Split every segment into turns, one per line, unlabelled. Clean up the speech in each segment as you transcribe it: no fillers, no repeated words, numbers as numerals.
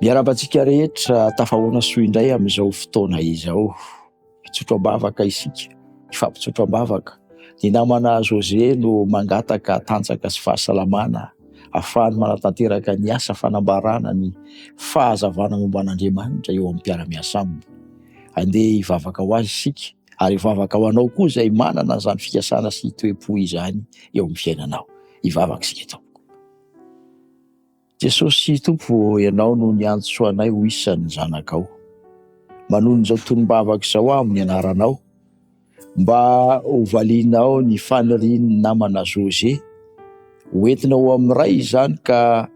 Miarabantsika rehetra tafahoana soa indray amin'izao fotoana izao. Fitsotram-bavaka isika, ifampitsotram-bavaka. Ny namana José no mangataka tanjaka sy fahasalamana ahafahany manatanteraka ny asa fanambarana ny fahazavana momba an'Andriamanitra eo amin'ny mpiara-miasa aminy. Andeha hivavaka ho azy isika ary hivavaka ho anao koa izay manana izany fikasana sy toe-po izany eo amin'ny fiainanao. Hivavaka isika eto. Jesosy Tompo, ianao no niantso anay ho isan'ny zanakao. Manono izao tonom-bavaka izao amin'ny anaranao, mba hovalianao ny fanirian'ny namana José, hoentinao amin'ny ray izany ka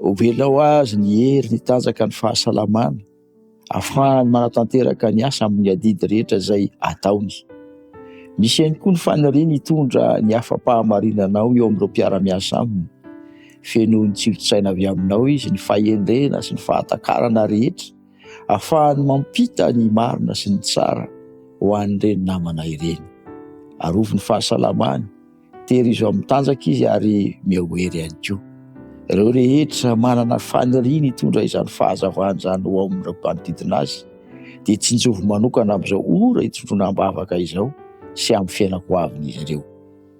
hovelao azy ny hery ny tanjaka ny fahasalamana, ahafahany manatanteraka ny asa amin'ny adidy rehetra izay ataony. Misy ihany koa ny faniriany hitondra ny afam-pahamarinanao eo amin'ireo mpiara-miasa aminy. Feno ny tsiotsaina avy aminao izy, ny fahendrena sy ny fahatakarana rehetra, ahafahany mampita ny marina sy ny tsara ho an'ireny namana ireny. Arovy ny fahasalamany, tery izo amin'ny tanjaka izy ary mihoery ihany koa. Ireo rehetra manana faniriany hitondra izany fahazavana izany ho amin'ireo manodidina azy, dia tsinjovo manokana amin'izao ora hitsotronam-bavaka izao sy amin'ny fiainako avin'izy ireo.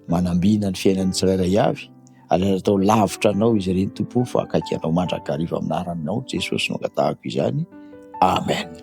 Manambina ny fiainan'ny tsirairay avy, ary natao lavitra anao izy ireny Tompo, fa akaiky anao mandrakariva amin'ny anaranao Jesosy no angatahako izany. Amen.